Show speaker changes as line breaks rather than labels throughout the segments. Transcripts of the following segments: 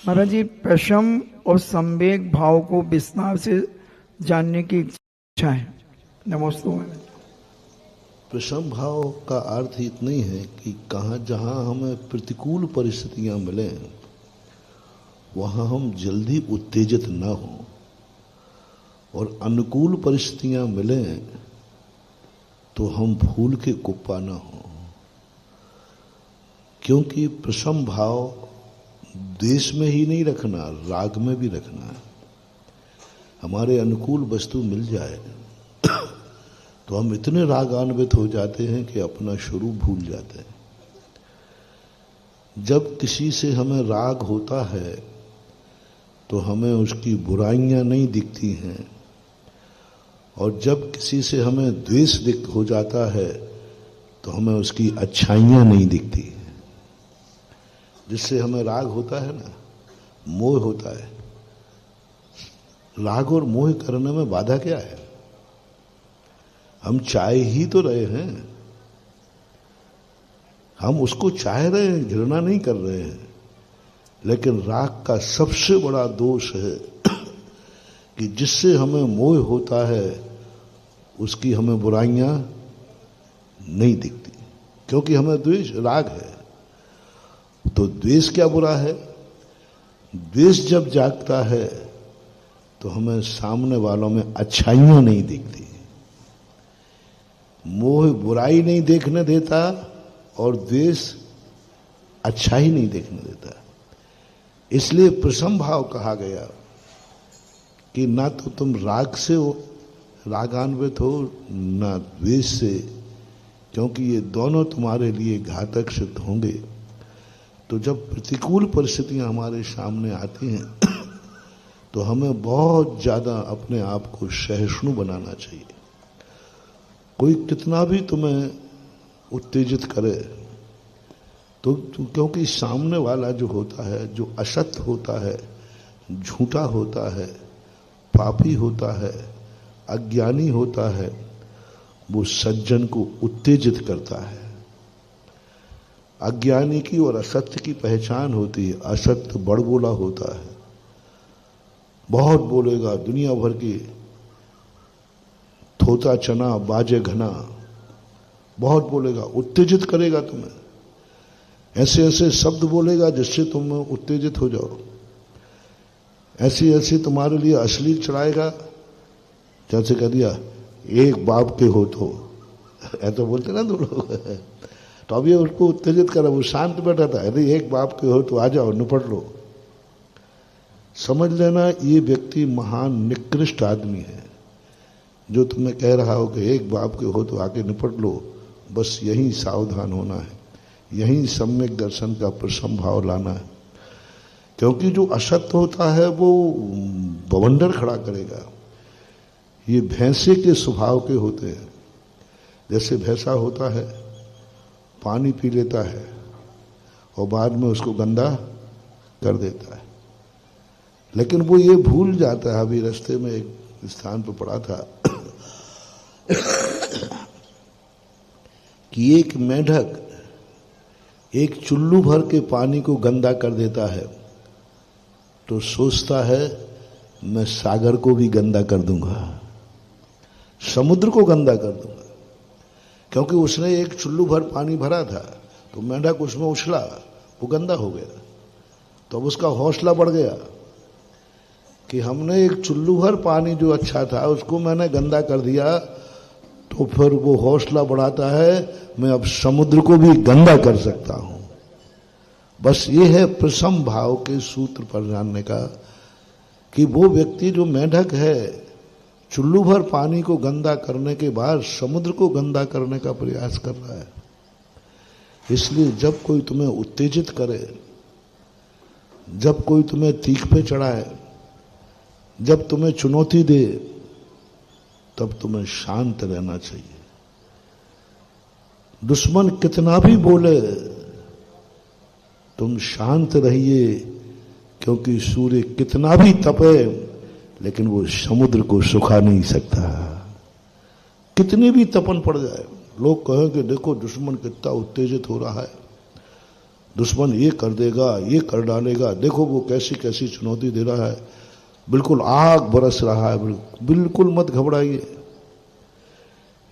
महाराज जी, प्रशम और संवेग भाव को विस्तार से जानने की इच्छा है। नमस्ते।
प्रशम भाव का अर्थ इतना ही है कि कहाँ जहाँ हमें प्रतिकूल परिस्थितियाँ मिले वहाँ हम जल्दी उत्तेजित न हों, और अनुकूल परिस्थितियाँ मिले तो हम भूल के कुप्पा न हों, क्योंकि प्रशम भाव द्वेष में ही नहीं रखना, राग में भी रखना है। हमारे अनुकूल वस्तु मिल जाए तो हम इतने रागान्वित हो जाते हैं कि अपना शुरू भूल जाते हैं। जब किसी से हमें राग होता है तो हमें उसकी बुराइयां नहीं दिखती हैं, और जब किसी से हमें द्वेष हो जाता है तो हमें उसकी अच्छाइयां नहीं दिखती। जिससे हमें राग होता है ना, मोह होता है। राग और मोह करने में बाधा क्या है? हम चाह ही तो रहे हैं, हम उसको चाह रहे हैं, घृणा नहीं कर रहे हैं। लेकिन राग का सबसे बड़ा दोष है कि जिससे हमें मोह होता है उसकी हमें बुराइयां नहीं दिखती, क्योंकि हमें द्वेष राग है। तो द्वेष क्या बुरा है? द्वेष जब जागता है तो हमें सामने वालों में अच्छाइयां नहीं दिखती। मोह बुराई नहीं देखने देता और द्वेष अच्छाई नहीं देखने देता। इसलिए प्रशम भाव कहा गया कि ना तो तुम राग से हो, रागान्वित हो, ना द्वेष से, क्योंकि ये दोनों तुम्हारे लिए घातक सिद्ध होंगे। तो जब प्रतिकूल परिस्थितियां हमारे सामने आती हैं तो हमें बहुत ज्यादा अपने आप को सहिष्णु बनाना चाहिए। कोई कितना भी तुम्हें उत्तेजित करे तो क्योंकि सामने वाला जो होता है, जो असत्य होता है, झूठा होता है, पापी होता है, अज्ञानी होता है, वो सज्जन को उत्तेजित करता है। अज्ञानी की और असत्य की पहचान होती है। असत्य बड़बोला होता है, बहुत बोलेगा, दुनिया भर की थोता चना बाजे घना, बहुत बोलेगा, उत्तेजित करेगा तुम्हें। ऐसे ऐसे शब्द बोलेगा जिससे तुम उत्तेजित हो जाओ। ऐसी ऐसी तुम्हारे लिए अश्लील चढ़ाएगा, जैसे कह दिया एक बाप के हो तो, ऐसा बोलते ना दो लोग। तो अब ये उसको उत्तेजित करा, वो शांत बैठा था, अरे एक बाप के हो तो आ जाओ, निपट लो। समझ लेना ये व्यक्ति महान निकृष्ट आदमी है जो तुम्हें कह रहा हो कि एक बाप के हो तो आके निपट लो। बस यही सावधान होना है, यही सम्यक दर्शन का प्रशम भाव लाना है। क्योंकि जो असत्य होता है वो बवंडर खड़ा करेगा। ये भैंसे के स्वभाव के होते हैं। जैसे भैंसा होता है, पानी पी लेता है और बाद में उसको गंदा कर देता है। लेकिन वो ये भूल जाता है, अभी रास्ते में एक स्थान पर पड़ा था कि एक मेंढक एक चुल्लू भर के पानी को गंदा कर देता है तो सोचता है मैं सागर को भी गंदा कर दूंगा, समुद्र को गंदा कर दूंगा। क्योंकि उसने एक चुल्लू भर पानी भरा था तो मेंढक उसमें उछला, वो गंदा हो गया। तो अब उसका हौसला बढ़ गया कि हमने एक चुल्लू भर पानी जो अच्छा था उसको मैंने गंदा कर दिया, तो फिर वो हौसला बढ़ाता है मैं अब समुद्र को भी गंदा कर सकता हूं। बस ये है प्रशम भाव के सूत्र पर जानने का कि वो व्यक्ति जो मेंढक है, चुल्लू भर पानी को गंदा करने के बाद समुद्र को गंदा करने का प्रयास कर रहा है। इसलिए जब कोई तुम्हें उत्तेजित करे, जब कोई तुम्हें तीख पे चढ़ाए, जब तुम्हें चुनौती दे, तब तुम्हें शांत रहना चाहिए। दुश्मन कितना भी बोले तुम शांत रहिए, क्योंकि सूर्य कितना भी तपे लेकिन वो समुद्र को सुखा नहीं सकता। कितनी भी तपन पड़ जाए, लोग कहें कि देखो दुश्मन कितना उत्तेजित हो रहा है, दुश्मन ये कर देगा, ये कर डालेगा, देखो वो कैसी कैसी चुनौती दे रहा है, बिल्कुल आग बरस रहा है, बिल्कुल मत घबराइए।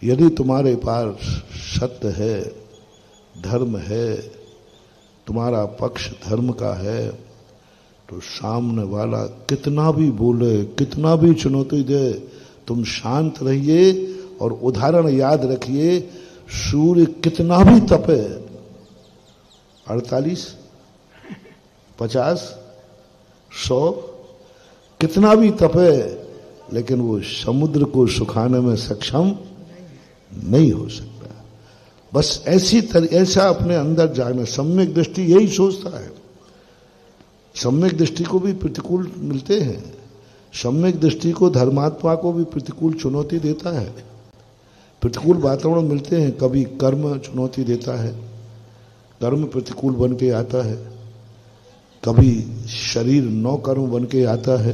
यदि तुम्हारे पास सत्य है, धर्म है, तुम्हारा पक्ष धर्म का है, तो सामने वाला कितना भी बोले, कितना भी चुनौती दे, तुम शांत रहिए और उदाहरण याद रखिए। सूर्य कितना भी तपे, 48, 50, 100 कितना भी तपे, लेकिन वो समुद्र को सुखाने में सक्षम नहीं हो सकता। बस ऐसा अपने अंदर जाना। सम्यक दृष्टि यही सोचता है। सम्यक दृष्टि को भी प्रतिकूल मिलते हैं, सम्यक दृष्टि को धर्मात्मा को भी प्रतिकूल चुनौती देता है, प्रतिकूल वातावरण मिलते हैं। कभी कर्म चुनौती देता है, कर्म प्रतिकूल बन के आता है, कभी शरीर नौ कर्म बन के आता है,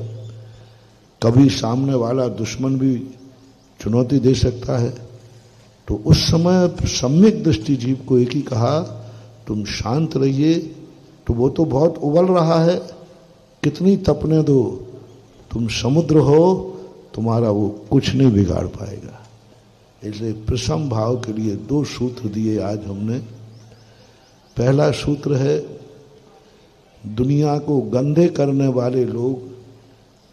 कभी सामने वाला दुश्मन भी चुनौती दे सकता है। तो उस समय सम्यक दृष्टि जीव को एक ही कहा, तुम शांत रहिए। तो वो तो बहुत उबल रहा है, कितनी तपने दो, तुम समुद्र हो, तुम्हारा वो कुछ नहीं बिगाड़ पाएगा। इसलिए प्रसम भाव के लिए 2 सूत्र दिए आज हमने। पहला सूत्र है, दुनिया को गंदे करने वाले लोग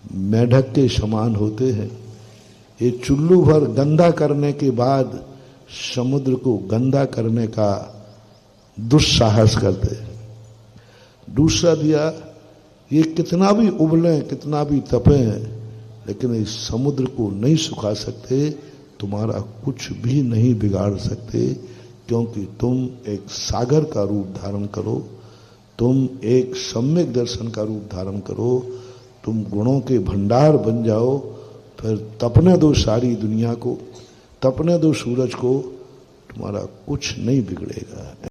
मेढक के समान होते हैं। ये चुल्लू भर गंदा करने के बाद समुद्र को गंदा करने का दुस्साहस करते हैं। दूसरा दिया, ये कितना भी उबलें, कितना भी तपें, लेकिन इस समुद्र को नहीं सुखा सकते, तुम्हारा कुछ भी नहीं बिगाड़ सकते, क्योंकि तुम एक सागर का रूप धारण करो, तुम एक सम्यक दर्शन का रूप धारण करो, तुम गुणों के भंडार बन जाओ। फिर तपने दो सारी दुनिया को, तपने दो सूरज को, तुम्हारा कुछ नहीं बिगड़ेगा।